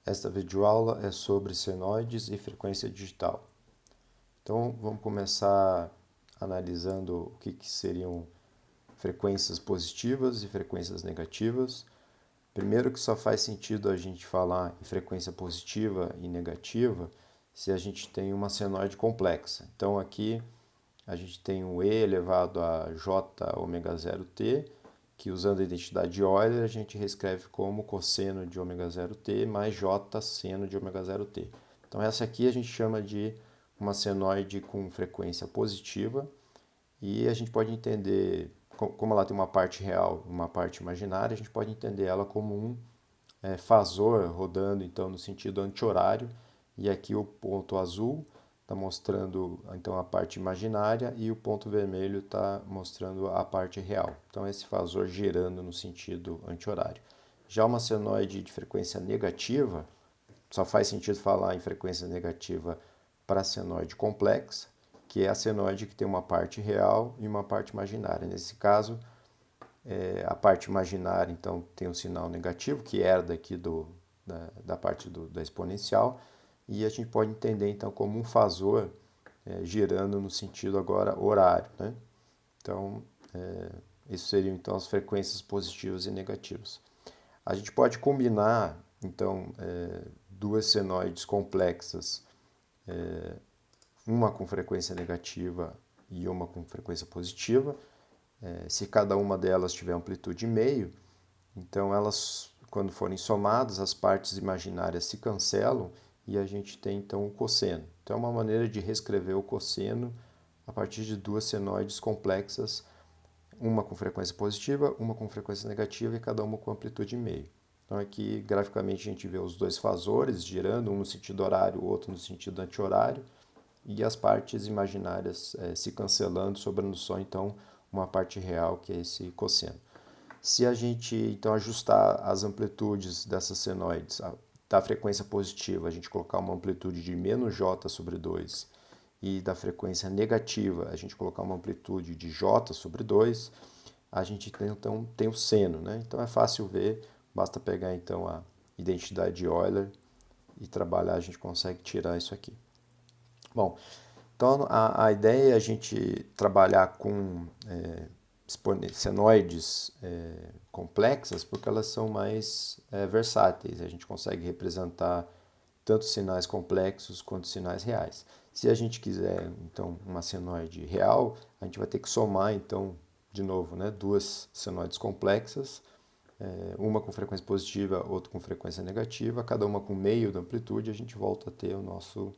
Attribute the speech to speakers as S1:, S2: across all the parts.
S1: Esta videoaula é sobre senoides e frequência digital. Então, vamos começar analisando o que seriam frequências positivas e frequências negativas. Primeiro que só faz sentido a gente falar em frequência positiva e negativa se a gente tem uma senoide complexa. Então, aqui a gente tem um e elevado a j ômega 0t, que usando a identidade de Euler a gente reescreve como cosseno de ômega 0t mais j seno de ômega 0t. Então essa aqui a gente chama de uma senoide com frequência positiva e a gente pode entender, como ela tem uma parte real e uma parte imaginária, a gente pode entender ela como um fasor rodando então no sentido anti-horário, e aqui o ponto azul está mostrando então a parte imaginária e o ponto vermelho está mostrando a parte real. Então esse fasor girando no sentido anti-horário. Já uma senoide de frequência negativa, só faz sentido falar em frequência negativa para a senoide complexa, que é a senoide que tem uma parte real e uma parte imaginária. Nesse caso, a parte imaginária, então, tem um sinal negativo, que herda aqui da parte da exponencial, e a gente pode entender, então, como um fasor girando no sentido agora horário, né? Então, isso seriam, então, as frequências positivas e negativas. A gente pode combinar, então, duas senoides complexas, uma com frequência negativa e uma com frequência positiva. Se cada uma delas tiver amplitude meio, então elas, quando forem somadas, as partes imaginárias se cancelam e a gente tem então o cosseno. Então é uma maneira de reescrever o cosseno a partir de duas senoides complexas, uma com frequência positiva, uma com frequência negativa e cada uma com amplitude meio. Então aqui graficamente a gente vê os dois fasores girando, um no sentido horário, o outro no sentido anti-horário, e as partes imaginárias se cancelando, sobrando só então uma parte real, que é esse cosseno. Se a gente então ajustar as amplitudes dessas senoides, da frequência positiva, a gente colocar uma amplitude de menos j sobre 2, e da frequência negativa, a gente colocar uma amplitude de j sobre 2, a gente então tem o seno, né? Então é fácil ver, basta pegar então a identidade de Euler e trabalhar, a gente consegue tirar isso aqui. Bom, então a ideia é a gente trabalhar com senoides complexas porque elas são mais versáteis. A gente consegue representar tanto sinais complexos quanto sinais reais. Se a gente quiser então uma senoide real, a gente vai ter que somar então de novo, né, duas senoides complexas, uma com frequência positiva, outra com frequência negativa, cada uma com meio da amplitude, a gente volta a ter o nosso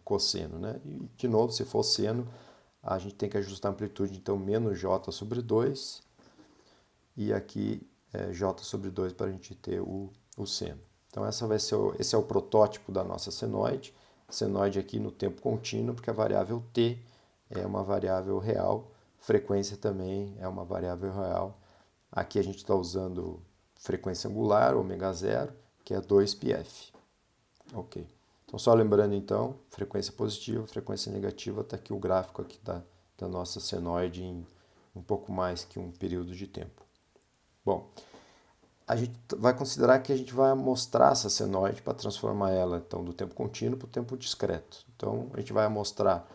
S1: cosseno, né? E, de novo, se for seno, a gente tem que ajustar a amplitude, então, menos j sobre 2, e aqui j sobre 2 para a gente ter o seno. Então, esse é o protótipo da nossa senoide. Senoide aqui no tempo contínuo, porque a variável t é uma variável real, frequência também é uma variável real. Aqui a gente está usando frequência angular, ômega 0, que é 2πf. Ok. Então, só lembrando então, frequência positiva, frequência negativa, está aqui o gráfico aqui da nossa senoide em um pouco mais que um período de tempo. Bom, a gente vai considerar que a gente vai amostrar essa senoide para transformar ela então, do tempo contínuo para o tempo discreto. Então, a gente vai amostrar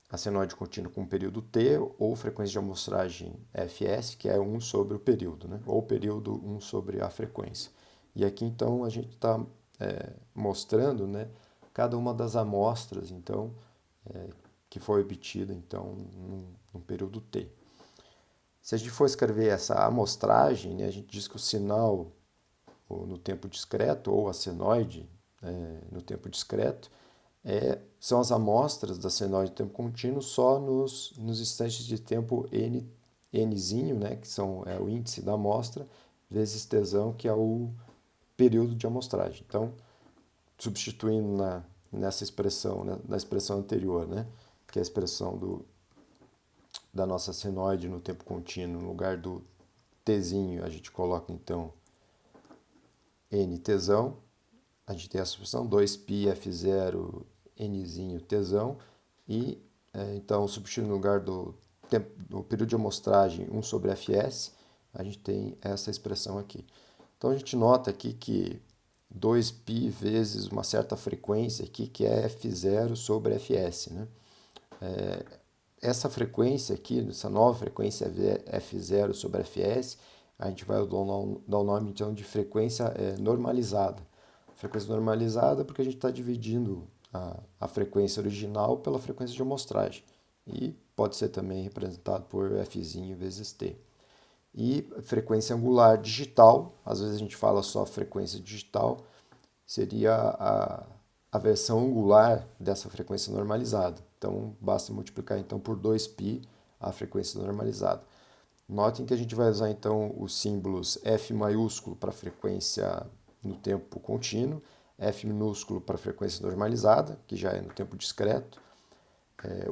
S1: a senoide contínua com período t ou frequência de amostragem fs, que é 1 sobre o período, né? Ou período 1 sobre a frequência. E aqui, então, a gente está mostrando, né, cada uma das amostras então, que foi obtida então, num período t. Se a gente for escrever essa amostragem, né, a gente diz que o sinal no tempo discreto, ou a senoide no tempo discreto, são as amostras da senoide de tempo contínuo só nos instantes de tempo nzinho, né, que são o índice da amostra, vezes tzão, que é o período de amostragem. Então, substituindo nessa expressão, né, na expressão anterior, né, que é a expressão da nossa senoide no tempo contínuo, no lugar do tzinho, a gente coloca então n tzão, a gente tem essa expressão 2πf0 nzinho tzão, e então substituindo no lugar do período de amostragem 1 sobre fs, a gente tem essa expressão aqui. Então a gente nota aqui que 2π vezes uma certa frequência aqui, que é F0 sobre Fs, né? Essa frequência aqui, essa nova frequência F0 sobre Fs, a gente vai dar o nome então de frequência normalizada. Frequência normalizada porque a gente está dividindo a frequência original pela frequência de amostragem. E pode ser também representado por F vezes T. E frequência angular digital, às vezes a gente fala só frequência digital, seria a versão angular dessa frequência normalizada. Então, basta multiplicar então por 2π a frequência normalizada. Notem que a gente vai usar então os símbolos F maiúsculo para frequência no tempo contínuo, F minúsculo para frequência normalizada, que já é no tempo discreto,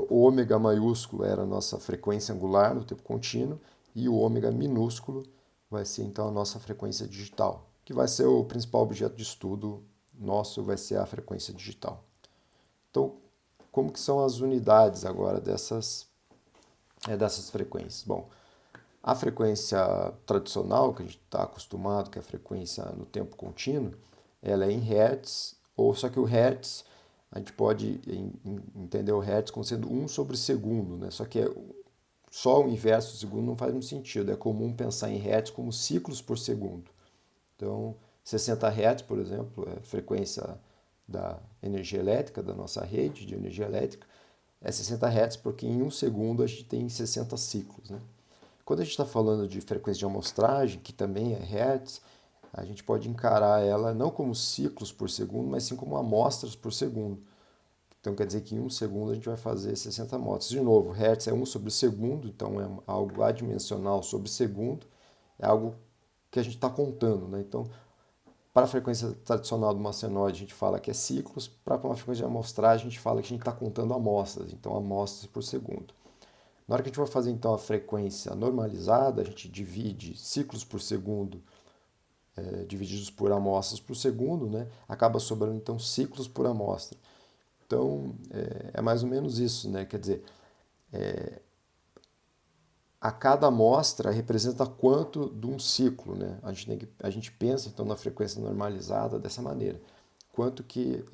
S1: o ômega maiúsculo era a nossa frequência angular no tempo contínuo, e o ômega minúsculo vai ser então a nossa frequência digital, que vai ser o principal objeto de estudo nosso, vai ser a frequência digital. Então, como que são as unidades agora dessas frequências? Bom, a frequência tradicional, que a gente está acostumado, que é a frequência no tempo contínuo, ela é em Hertz, ou só que o Hertz, a gente pode entender o Hertz como sendo 1 sobre segundo, né? Só que só o inverso do segundo não faz muito sentido. É comum pensar em Hertz como ciclos por segundo. Então, 60 Hz, por exemplo, é a frequência da energia elétrica, da nossa rede de energia elétrica, é 60 Hz porque em um segundo a gente tem 60 ciclos, né? Quando a gente está falando de frequência de amostragem, que também é Hertz, a gente pode encarar ela não como ciclos por segundo, mas sim como amostras por segundo. Então quer dizer que em um segundo a gente vai fazer 60 amostras. De novo, Hertz é 1 sobre o segundo, então é algo adimensional sobre segundo, é algo que a gente está contando, né? Então, para a frequência tradicional de uma senoide, a gente fala que é ciclos, para uma frequência de amostragem, a gente fala que a gente está contando amostras, então amostras por segundo. Na hora que a gente vai fazer então a frequência normalizada, a gente divide ciclos por segundo divididos por amostras por segundo, né? Acaba sobrando então ciclos por amostra. Então é mais ou menos isso, né? Quer dizer, a cada amostra representa quanto de um ciclo, né? A gente pensa então na frequência normalizada dessa maneira, quanto que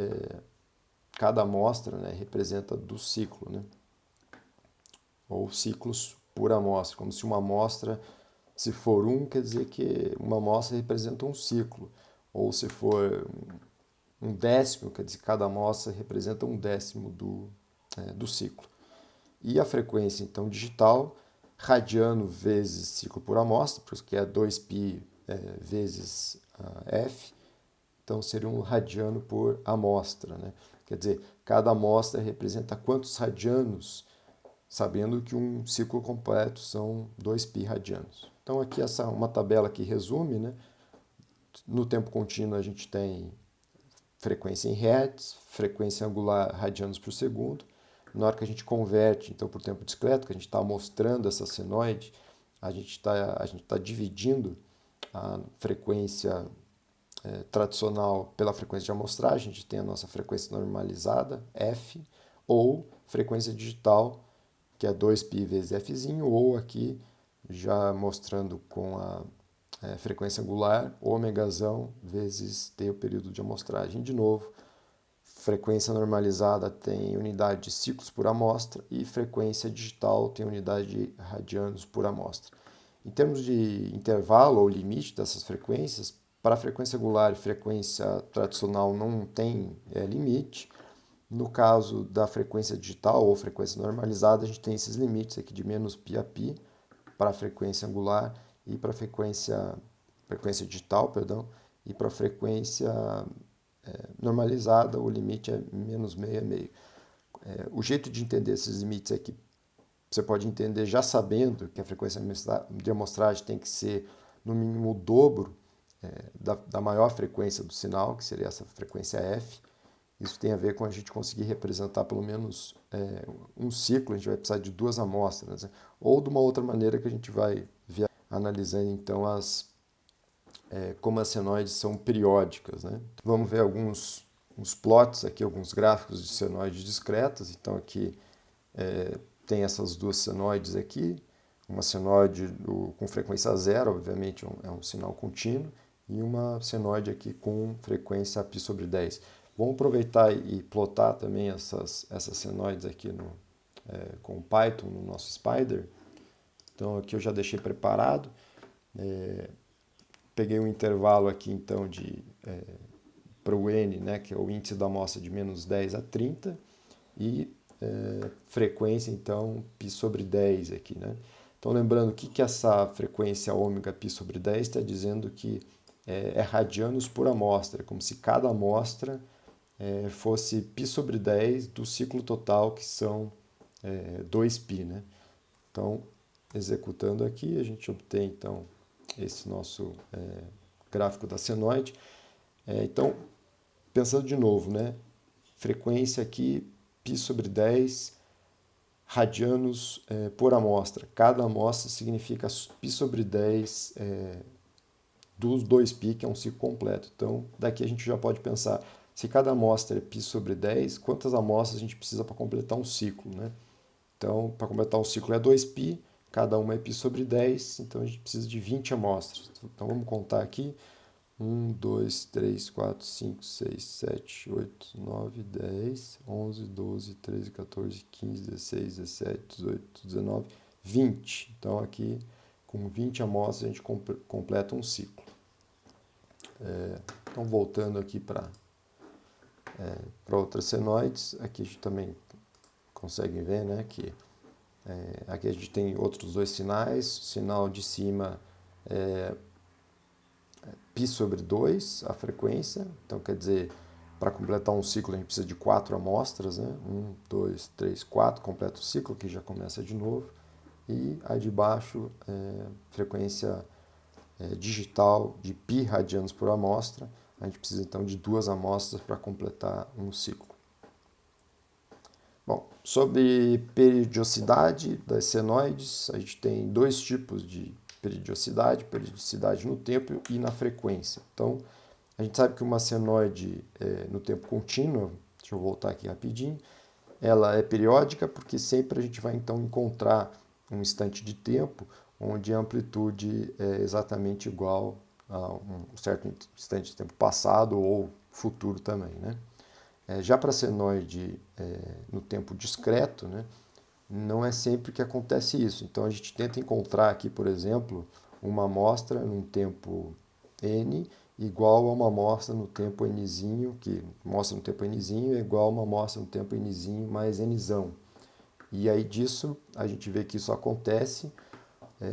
S1: cada amostra, né, representa do ciclo, né? Ou ciclos por amostra, como se uma amostra, se for um, quer dizer que uma amostra representa um ciclo, ou se for um décimo, quer dizer que cada amostra representa um décimo do ciclo. E a frequência, então, digital, radiano vezes ciclo por amostra, porque é 2π vezes f, então seria um radiano por amostra, né? Quer dizer, cada amostra representa quantos radianos, sabendo que um ciclo completo são 2π radianos. Então aqui uma tabela que resume, né? No tempo contínuo a gente tem frequência em Hertz, frequência angular radianos por segundo. Na hora que a gente converte então para o tempo discreto, que a gente está mostrando essa senoide, a gente está dividindo a frequência tradicional pela frequência de amostragem, a gente tem a nossa frequência normalizada, F, ou frequência digital, que é 2π vezes Fzinho, ou aqui já mostrando com a frequência angular, ômegazão vezes T, o período de amostragem. De novo, frequência normalizada tem unidade de ciclos por amostra e frequência digital tem unidade de radianos por amostra. Em termos de intervalo ou limite dessas frequências, para a frequência angular e frequência tradicional não tem limite. No caso da frequência digital ou frequência normalizada, a gente tem esses limites aqui de menos π a π para a frequência angular e para a frequência digital, perdão, e para a frequência normalizada, o limite é menos meio a meio. O jeito de entender esses limites é que você pode entender já sabendo que a frequência de amostragem tem que ser no mínimo o dobro da maior frequência do sinal, que seria essa frequência F. Isso tem a ver com a gente conseguir representar pelo menos um ciclo, a gente vai precisar de duas amostras, né? Ou de uma outra maneira que a gente vai ver analisando então como as senoides são periódicas, né? Vamos ver uns plots aqui, alguns gráficos de senoides discretas. Então aqui tem essas duas senoides aqui, uma senoide com frequência zero, obviamente é um sinal contínuo, e uma senoide aqui com frequência π sobre 10. Vamos aproveitar e plotar também essas senoides aqui com o Python no nosso Spider. Então aqui eu já deixei preparado. Peguei um intervalo aqui então para o n, né, que é o índice da amostra de menos 10 a 30, e frequência então π sobre 10 aqui, né? Então lembrando que essa frequência ômega π sobre 10 está dizendo que é radianos por amostra, como se cada amostra fosse π sobre 10 do ciclo total, que são 2π, né? Então, executando aqui, a gente obtém então esse nosso gráfico da senoide. Então, pensando de novo, né? Frequência aqui, π sobre 10 radianos por amostra. Cada amostra significa π sobre 10 dos 2π, que é um ciclo completo. Então, daqui a gente já pode pensar, se cada amostra é π sobre 10, quantas amostras a gente precisa para completar um ciclo, né? Então, para completar um ciclo é 2π, cada uma é π sobre 10, então a gente precisa de 20 amostras. Então, vamos contar aqui. 1, 2, 3, 4, 5, 6, 7, 8, 9, 10, 11, 12, 13, 14, 15, 16, 17, 18, 19, 20. Então, aqui, com 20 amostras, a gente completa um ciclo. Então, voltando aqui para outras senoides, aqui a gente também consegue ver, né, que aqui a gente tem outros dois sinais. O sinal de cima é π sobre 2, a frequência. Então, quer dizer, para completar um ciclo a gente precisa de 4 amostras, né? 1, 2, 3, 4, completa o ciclo, que já começa de novo. E a de baixo, frequência digital de π radianos por amostra. A gente precisa então de 2 amostras para completar um ciclo. Bom, sobre periodicidade das senoides, a gente tem dois tipos de periodicidade no tempo e na frequência. Então, a gente sabe que uma senoide no tempo contínuo, deixa eu voltar aqui rapidinho, ela é periódica porque sempre a gente vai então encontrar um instante de tempo onde a amplitude é exatamente igual a um certo instante de tempo passado ou futuro também, né? Já para a senoide no tempo discreto, né, não é sempre que acontece isso. Então a gente tenta encontrar aqui, por exemplo, uma amostra num tempo n igual a uma amostra no tempo nzinho, que mostra no tempo nzinho é igual a uma amostra no tempo nzinho mais nzão. E aí disso a gente vê que isso acontece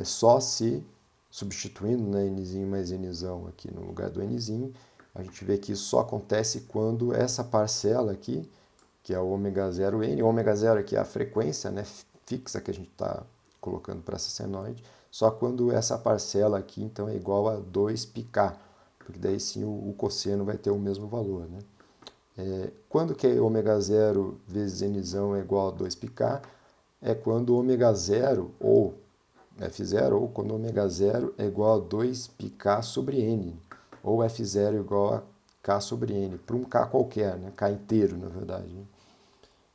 S1: só se, substituindo, né, nzinho mais nzão aqui no lugar do nzinho, a gente vê que isso só acontece quando essa parcela aqui, que é o ômega 0n, o ômega 0 aqui é a frequência, né, fixa que a gente está colocando para essa senoide, só quando essa parcela aqui então é igual a 2πk, porque daí sim o cosseno vai ter o mesmo valor, né? Quando que ômega 0 vezes nzão é igual a 2πk? É quando ômega 0 ou F0, ou quando ômega 0 é igual a 2πk sobre n, ou F0 é igual a k sobre n, para um k qualquer, né? K inteiro, na verdade. Né?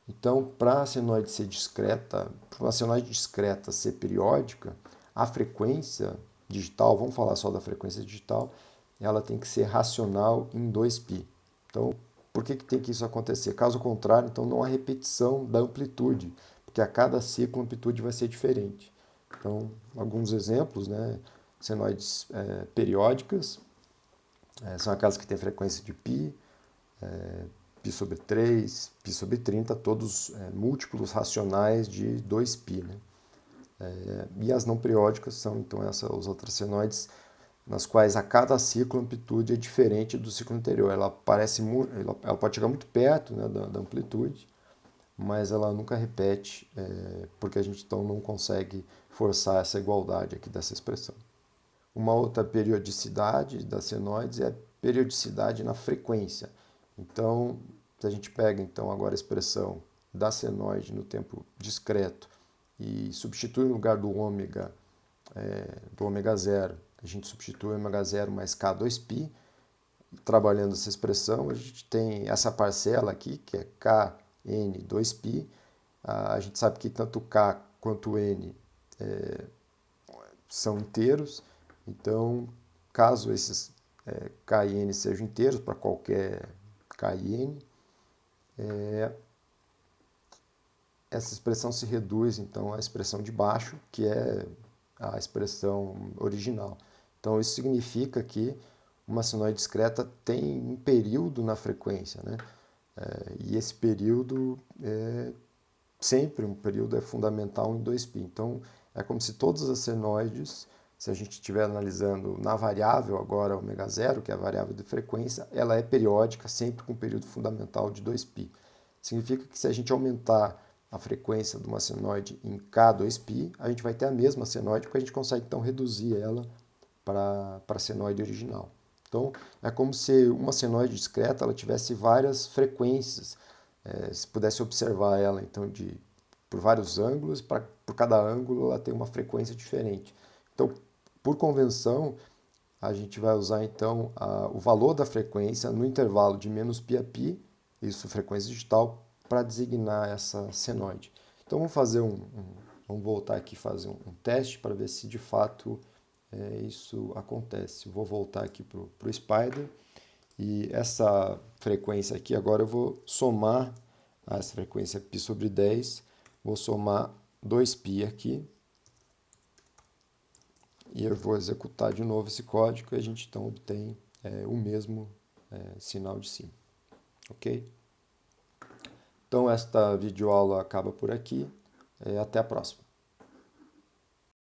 S1: Então, para a senoide ser discreta, para uma senoide discreta ser periódica, a frequência digital, vamos falar só da frequência digital, ela tem que ser racional em 2π. Então, por que tem que isso acontecer? Caso contrário, então não há repetição da amplitude, porque a cada ciclo a amplitude vai ser diferente. Então, alguns exemplos, né? Senoides periódicas, são aquelas que têm frequência de π, π sobre 3, π sobre 30, todos múltiplos racionais de 2π. Né? E as não periódicas são, então, as outras senoides nas quais a cada ciclo a amplitude é diferente do ciclo anterior. Ela pode chegar muito perto, né, da amplitude, mas ela nunca repete, porque a gente então não consegue forçar essa igualdade aqui dessa expressão. Uma outra periodicidade das senoides é a periodicidade na frequência. Então, se a gente pega então agora a expressão da senoide no tempo discreto e substitui no lugar do ômega 0, a gente substitui ômega 0 mais K2π, trabalhando essa expressão, a gente tem essa parcela aqui, que é Kn2π. A gente sabe que tanto K quanto N são inteiros, então, caso esses K e N sejam inteiros para qualquer K e N, essa expressão se reduz então à expressão de baixo, que é a expressão original. Então isso significa que uma senoide discreta tem um período na frequência, né? E esse período sempre um período é fundamental em 2π. Então é como se todas as senoides, se a gente estiver analisando na variável agora ômega zero, que é a variável de frequência, ela é periódica, sempre com um período fundamental de 2π. Significa que se a gente aumentar a frequência de uma senoide em K2π, a gente vai ter a mesma senoide, porque a gente consegue então reduzir ela para a senoide original. Então, é como se uma senoide discreta ela tivesse várias frequências. Se pudesse observar ela então por vários ângulos, por cada ângulo ela tem uma frequência diferente. Então, por convenção, a gente vai usar então o valor da frequência no intervalo de -π a π, isso frequência digital, para designar essa senoide. Então vamos fazer vamos voltar aqui e fazer um teste para ver se de fato isso acontece. Vou voltar aqui para o Spider e essa frequência aqui agora eu vou somar essa frequência π sobre 10, vou somar 2π aqui e eu vou executar de novo esse código e a gente então obtém o mesmo sinal de cima. Ok? Então esta videoaula acaba por aqui. Até a próxima.